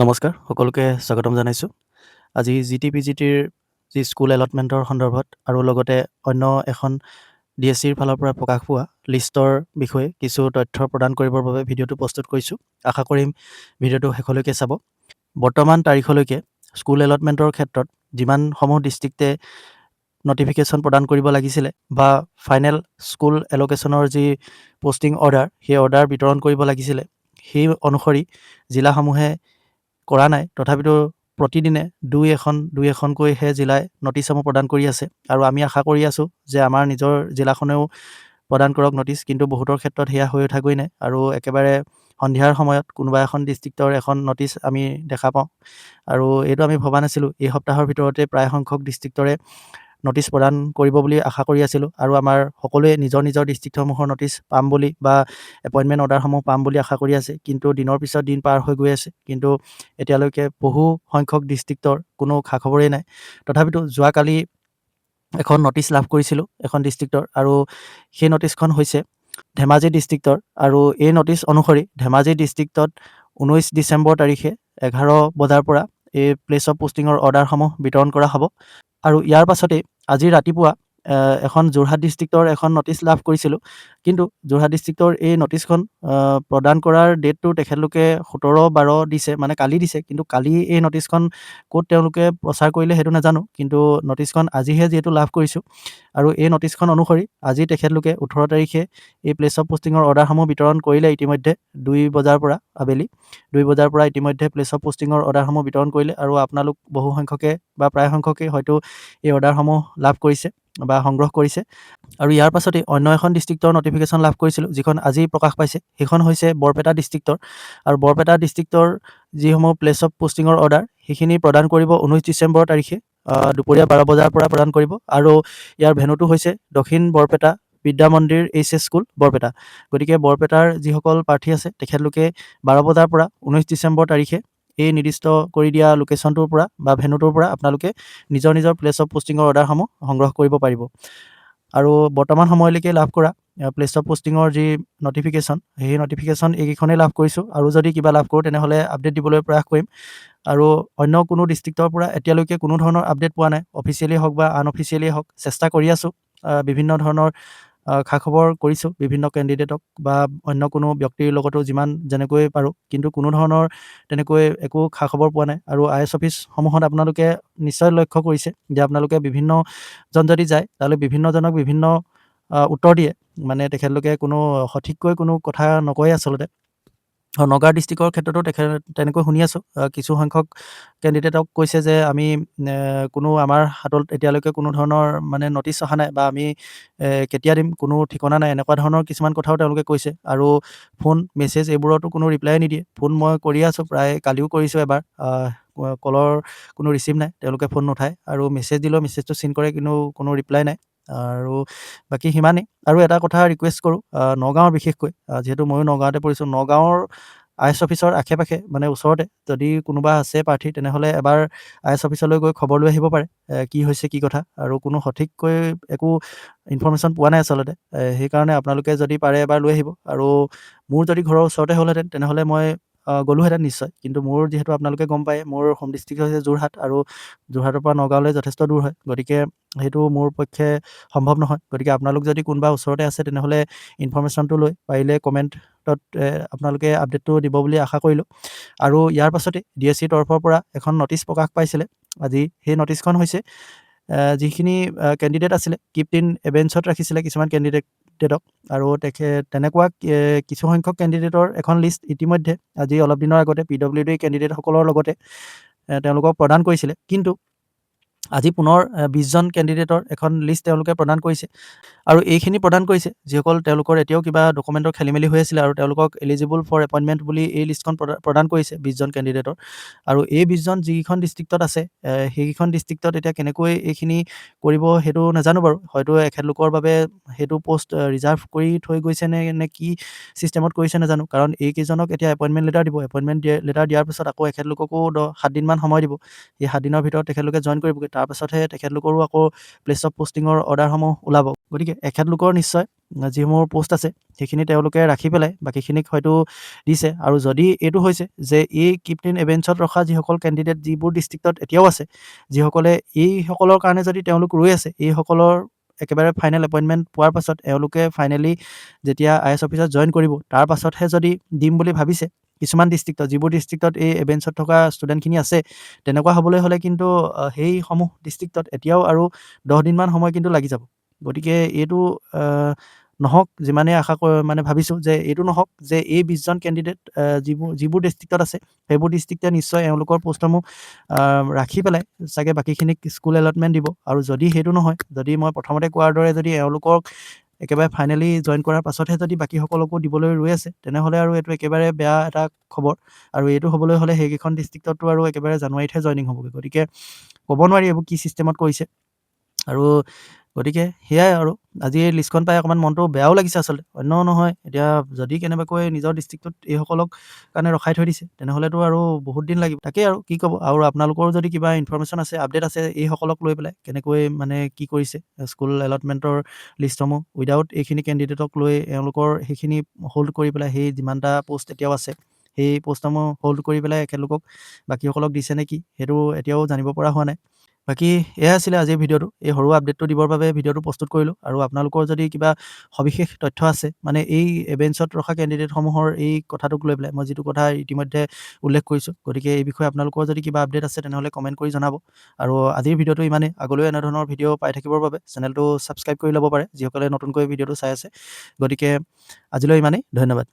নমস্কাৰ, সকলোকে স্বাগতম জনাইছোঁ। আজি GT-PGT-ৰ যি স্কুল এলটমেণ্টৰ সন্দৰ্ভত আৰু লগতে অন্য এখন DSC-ৰ ফালৰ পৰা প্ৰকাশ পোৱা লিষ্টৰ বিষয়ে কিছু তথ্য প্ৰদান কৰিবৰ বাবে ভিডিঅ'টো প্ৰস্তুত কৰিছোঁ। আশা কৰিম ভিডিঅ'টো শেষলৈকে চাব। বৰ্তমান তাৰিখলৈকে স্কুল এলটমেণ্টৰ ক্ষেত্ৰত যিমানসমূহ ডিষ্ট্ৰিক্টে নটিফিকেশ্যন প্ৰদান কৰিব লাগিছিলে বা ফাইনেল স্কুল এল'কেশ্যনৰ যি পষ্টিং অৰ্ডাৰ, সেই অৰ্ডাৰ বিতৰণ কৰিব লাগিছিলে, সেই অনুসৰি জিলাসমূহে কৰা নাই। তথাপিতো প্ৰতিদিনে দুই এখনকৈহে জিলাই নটিচসমূহ প্ৰদান কৰি আছে আৰু আমি আশা কৰি আছোঁ যে আমাৰ নিজৰ জিলাখনেও প্ৰদান কৰক নটিচ, কিন্তু বহুতৰ ক্ষেত্ৰত সেয়া হৈ উঠাগৈ নাই আৰু একেবাৰে সন্ধিয়াৰ সময়ত কোনোবা এখন ডিষ্ট্ৰিক্টৰ এখন নটিচ আমি দেখা পাওঁ আৰু এইটো আমি ভবা নাছিলোঁ। এই সপ্তাহৰ ভিতৰতে প্ৰায় সংখ্যক ডিষ্ট্ৰিক্টৰে নটিচ প্ৰদান কৰিব বুলি আশা কৰি আছিলোঁ আৰু আমাৰ সকলোৱে নিজৰ নিজৰ ডিষ্ট্ৰিক্টসমূহৰ নটিচ পাম বুলি বা এপইণ্টমেণ্ট অৰ্ডাৰসমূহ পাম বুলি আশা কৰি আছে, কিন্তু দিনৰ পিছত দিন পাৰ হৈ গৈ আছে, কিন্তু এতিয়ালৈকে বহু সংখ্যক ডিষ্ট্ৰিক্টৰ কোনো খা খবৰেই নাই। তথাপিতো যোৱাকালি এখন নটিচ লাভ কৰিছিলোঁ এখন ডিষ্ট্ৰিক্টৰ, আৰু সেই নটিচখন হৈছে ধেমাজি ডিষ্ট্ৰিক্টৰ, আৰু এই নটিচ অনুসৰি ধেমাজি ডিষ্ট্ৰিক্টত 19 ডিচেম্বৰ তাৰিখে 11 বজাৰ পৰা এই প্লেচ অফ পোষ্টিঙৰ অৰ্ডাৰসমূহ বিতৰণ কৰা হ'ব। আৰু ইয়াৰ পাছতেই আজি ৰাতিপুৱা এখন যোৰহাট ডিষ্ট্ৰিক্টৰ এখন নটিচ লাভ কৰিছিলোঁ, কিন্তু যোৰহাট ডিষ্ট্ৰিক্টৰ এই নটিচখন প্ৰদান কৰাৰ ডেটটো তেখেতলোকে 17/12 দিছে, মানে কালি দিছে, কিন্তু কালি এই নটিচখন ক'ত তেওঁলোকে প্ৰচাৰ কৰিলে সেইটো নাজানো, কিন্তু নটিচখন আজিহে যিহেতু লাভ কৰিছোঁ আৰু এই নটিচখন অনুসৰি আজি তেখেতলোকে 18 তাৰিখে এই প্লেচ অফ পোষ্টিঙৰ অৰ্ডাৰসমূহ বিতৰণ কৰিলে। ইতিমধ্যে 2 বজাৰ পৰা আবেলি 2 বজাৰ পৰা ইতিমধ্যে প্লেচ অফ পোষ্টিঙৰ অৰ্ডাৰসমূহ বিতৰণ কৰিলে আৰু আপোনালোক বহু সংখ্যকে বা প্ৰায় সংখ্যকে হয়তো এই অৰ্ডাৰসমূহ লাভ কৰিছে বা সংগ্ৰহ কৰিছে। আৰু ইয়াৰ পাছতেই অন্য এখন ডিষ্ট্ৰিক্টৰ নটিফিকেশ্যন লাভ কৰিছিলোঁ, যিখন আজি প্ৰকাশ পাইছে। সেইখন হৈছে বৰপেটা ডিষ্ট্ৰিক্টৰ, আৰু বৰপেটা ডিষ্ট্ৰিক্টৰ যিসমূহ প্লেচ অফ পোষ্টিঙৰ অৰ্ডাৰ সেইখিনি প্ৰদান কৰিব 19 ডিচেম্বৰ তাৰিখে দুপৰীয়া 12 বজাৰ পৰা প্ৰদান কৰিব, আৰু ইয়াৰ ভেনুটো হৈছে দক্ষিণ বৰপেটা বিদ্যা মন্দিৰ HS স্কুল বৰপেটা। গতিকে বৰপেটাৰ যিসকল প্ৰাৰ্থী আছে তেখেতলোকে 12 বজাৰ পৰা 19 ডিচেম্বৰ তাৰিখে এই নিৰ্দিষ্ট কৰি দিয়া লোকেশ্যনটোৰ পৰা বা ভেনুটোৰ পৰা আপোনালোকে নিজৰ নিজৰ প্লেচ অফ পোষ্টিঙৰ অৰ্ডাৰসমূহ সংগ্ৰহ কৰিব পাৰিব। আৰু বৰ্তমান সময়লৈকে লাভ কৰা প্লেচ অফ পোষ্টিঙৰ যি নটিফিকেশ্যন, সেই নটিফিকেশ্যন এইকেইখনেই লাভ কৰিছোঁ, আৰু যদি কিবা লাভ কৰোঁ তেনেহ'লে আপডেট দিবলৈ প্ৰয়াস কৰিম। আৰু অন্য কোনো ডিষ্ট্ৰিক্টৰ পৰা এতিয়ালৈকে কোনো ধৰণৰ আপডেট পোৱা নাই, অফিচিয়েলি হওক বা আনঅফিচিয়েলি হওক। চেষ্টা কৰি আছোঁ, বিভিন্ন ধৰণৰ খা খবৰ কৰিছোঁ বিভিন্ন কেণ্ডিডেটক বা অন্য কোনো ব্যক্তিৰ লগতো যেনেকৈ পাৰোঁ, কিন্তু কোনো ধৰণৰ তেনেকৈ একো খা খবৰ পোৱা নাই। আৰু IS অফিচসমূহত আপোনালোকে নিশ্চয় লক্ষ্য কৰিছে যে আপোনালোকে বিভিন্নজন যদি যায় তালৈ বিভিন্নজনক বিভিন্ন উত্তৰ দিয়ে, মানে তেখেতলোকে কোনো সঠিককৈ কোনো কথা নকয় আচলতে। নগাঁও ডিষ্ট্ৰিক্টৰ ক্ষেত্ৰতো তেনেকৈ শুনি আছোঁ, কিছু সংখ্যক কেণ্ডিডেটক কৈছে যে আমি কোনো আমাৰ হাতত এতিয়ালৈকে কোনো ধৰণৰ মানে নটিচ অহা নাই বা আমি কেতিয়া দিম কোনো ঠিকনা নাই, এনেকুৱা ধৰণৰ কিছুমান কথাও তেওঁলোকে কৈছে। আৰু ফোন মেছেজ এইবোৰতো কোনো ৰিপ্লাই নিদিয়ে। ফোন মই কৰি আছোঁ, প্ৰায় কালিও কৰিছোঁ এবাৰ, কলৰ কোনো ৰিচিভ নাই, তেওঁলোকে ফোন নুঠায়, আৰু মেছেজ দিলেও মেছেজটো চিন কৰে, কিন্তু কোনো ৰিপ্লাই নাই। আৰু বাকী সিমানেই। আৰু এটা কথা ৰিকুৱেষ্ট কৰোঁ, নগাঁৱৰ বিশেষকৈ, যিহেতু ময়ো নগাঁৱতে পৰিছোঁ, নগাঁৱৰ IS অফিচৰ আশে পাশে মানে ওচৰতে যদি কোনোবা আছে প্ৰাৰ্থী, তেনেহ'লে এবাৰ IS অফিচলৈ গৈ খবৰ লৈ আহিব পাৰে কি হৈছে কি কথা, আৰু কোনো সঠিককৈ একো ইনফৰ্মেশ্যন পোৱা নাই আচলতে। সেইকাৰণে আপোনালোকে যদি পাৰে এবাৰ লৈ আহিব। আৰু মোৰ যদি ঘৰৰ ওচৰতে হ'লহেঁতেন তেনেহ'লে মই গ'লোহেঁতেন নিশ্চয়, কিন্তু মোৰ যিহেতু আপোনালোকে গম পায় মোৰ হোম ডিষ্ট্ৰিক্ট হৈছে যোৰহাট, আৰু যোৰহাটৰ পৰা নগাঁৱলৈ যথেষ্ট দূৰ হয়, গতিকে সেইটো মোৰ পক্ষে সম্ভৱ নহয়। গতিকে আপোনালোক যদি কোনোবা ওচৰতে আছে তেনেহ'লে ইনফৰ্মেশ্যনটো লৈ পাৰিলে কমেণ্টত আপোনালোকে আপডেটটো দিব বুলি আশা কৰিলোঁ। আৰু ইয়াৰ পাছতে DSCৰ তৰফৰ পৰা এখন নটিচ প্ৰকাশ পাইছিলে আজি। সেই নটিচখন হৈছে যিখিনি কেণ্ডিডেট আছিলে কিপ্ট ইন এবেঞ্চত ৰাখিছিলে কিছুমান কেণ্ডিডেটক, আৰু তেনেকুৱা কিছু সংখ্যক কেণ্ডিডেটৰ এখন লিষ্ট ইতিমধ্যে আজি অলপ দিনৰ আগতে PWD কেণ্ডিডেটসকলৰ লগতে তেওঁলোকক প্ৰদান কৰিছিলে, কিন্তু আজি পুনৰ 20জন কেণ্ডিডেটৰ এখন লিষ্ট তেওঁলোকে প্ৰদান কৰিছে। আৰু এইখিনি প্ৰদান কৰিছে যিসকল তেওঁলোকৰ এতিয়াও কিবা ডকুমেণ্টৰ খেলিমেলি হৈ আছিলে, আৰু তেওঁলোকক এলিজিবল ফৰ এপইণ্টমেণ্ট বুলি এই লিষ্টখন প্ৰদান কৰিছে 20জন কেণ্ডিডেটৰ। আৰু এই 20জন যিকেইখন ডিষ্ট্ৰিক্টত আছে, সেইকেইখন ডিষ্ট্ৰিক্টত এতিয়া কেনেকৈ এইখিনি কৰিব সেইটো নাজানো বাৰু, হয়তো এখেতলোকৰ বাবে সেইটো পোষ্ট ৰিজাৰ্ভ কৰি থৈ গৈছে নে কি ছিষ্টেমত কৰিছে নাজানো, কাৰণ এইকেইজনক এতিয়া এপইণ্টমেণ্ট লেটাৰ দিব, এপইণ্টমেণ্ট লেটাৰ দিয়াৰ পিছত আকৌ এখেতলোককো 7 দিনমান সময় দিব। এই 7 দিনৰ ভিতৰত তেখেতলোকে জইন কৰিবগৈ, তাৰপাছতহে তেখেতলোকৰো আকৌ প্লেচ অফ পষ্টিঙৰ অৰ্ডাৰসমূহ ওলাব। গতিকে এখেতলোকৰ নিশ্চয় যিসমূহ প'ষ্ট আছে সেইখিনি তেওঁলোকে ৰাখি পেলাই বাকীখিনিক হয়তো দিছে। আৰু যদি এইটো হৈছে যে এই কিপটেইন এভেঞ্চত ৰখা যিসকল কেণ্ডিডেট যিবোৰ ডিষ্ট্ৰিক্টত এতিয়াও আছে, যিসকলে এইসকলৰ কাৰণে যদি তেওঁলোক ৰৈ আছে, এইসকলৰ একেবাৰে ফাইনেল এপইণ্টমেণ্ট পোৱাৰ পাছত এওঁলোকে ফাইনেলি যেতিয়া IAS অফিচত জইন কৰিব, তাৰ পাছতহে যদি দিম বুলি ভাবিছে কিছুমান ডিষ্ট্ৰিক্টত, যিবোৰ ডিষ্ট্ৰিক্টত এই এভেঞ্চত থকা ষ্টুডেণ্টখিনি আছে, তেনেকুৱা হ'বলৈ হ'লে কিন্তু সেইসমূহ ডিষ্ট্ৰিক্টত এতিয়াও আৰু 10 দিনমান সময় কিন্তু লাগি যাব। গতিকে এইটো নহওক, যিমানেই আশা মানে ভাবিছোঁ যে এইটো নহওক যে এই 20জন কেণ্ডিডেট যিবোৰ ডিষ্ট্ৰিক্টত আছে সেইবোৰ ডিষ্ট্ৰিক্টে নিশ্চয় এওঁলোকৰ প'ষ্টসমূহ ৰাখি পেলাই চাগে বাকীখিনিক স্কুল এলটমেণ্ট দিব। আৰু যদি সেইটো নহয়, যদি মই প্ৰথমতে কোৱাৰ দৰে যদি এওঁলোকক একেবাৰে ফাইনেলি জইন কৰাৰ পাছতহে যদি বাকীসকলকো দিবলৈ ৰৈ আছে, তেনেহ'লে আৰু এইটো একেবাৰে বেয়া এটা খবৰ। আৰু এইটো হ'বলৈ হ'লে সেইকেইখন ডিষ্ট্ৰিক্টতো আৰু একেবাৰে জানুৱাৰীতহে জইনিং হ'বগৈ। গতিকে ক'ব নোৱাৰি এইবোৰ কি ছিষ্টেমত কৰিছে। আৰু গতিকে সেয়াই আৰু আজি এই লিষ্টখন পাই অকণমান মনটো বেয়াও লাগিছে আচলতে, অন্য নহয়। এতিয়া যদি কেনেবাকৈ নিজৰ ডিষ্ট্ৰিক্টত এইসকলক কাৰণে ৰখাই থৈ দিছে, তেনেহ'লেতো আৰু বহুত দিন লাগিব। তাকেই আৰু কি ক'ব। আৰু আপোনালোকৰো যদি কিবা ইনফৰমেশ্যন আছে, আপডেট আছে এইসকলক লৈ পেলাই, কেনেকৈ মানে কি কৰিছে স্কুল এলটমেণ্টৰ লিষ্টসমূহ উইদাউট এইখিনি কেণ্ডিডেটক লৈ এওঁলোকৰ সেইখিনি হোল্ড কৰি পেলাই, সেই যিমানটা প'ষ্ট এতিয়াও আছে সেই প'ষ্টসমূহ হোল্ড কৰি পেলাই এখেতলোকক বাকীসকলক দিছে নে কি, সেইটো এতিয়াও জানিব পৰা হোৱা নাই। বাকী এয়াই আছিলে আজিৰ ভিডিঅ'টো। এই সৰু আপডেটটো দিবৰ বাবে ভিডিঅ'টো প্ৰস্তুত কৰিলোঁ। আৰু আপোনালোকৰ যদি কিবা সবিশেষ তথ্য আছে, মানে এই এভেঞ্চত ৰখা কেণ্ডিডেটসমূহৰ এই কথাটোক লৈ পেলাই, মই যিটো কথা ইতিমধ্যে উল্লেখ কৰিছোঁ, গতিকে এই বিষয়ে আপোনালোকৰ যদি কিবা আপডেট আছে তেনেহ'লে কমেণ্ট কৰি জনাব। আৰু আজিৰ ভিডিঅ'টো ইমানেই। আগলৈও এনেধৰণৰ ভিডিঅ' পাই থাকিবৰ বাবে চেনেলটো ছাবস্ক্ৰাইব কৰি ল'ব পাৰে যিসকলে নতুনকৈ ভিডিঅ'টো চাই আছে। গতিকে আজিলৈ ইমানেই। ধন্যবাদ।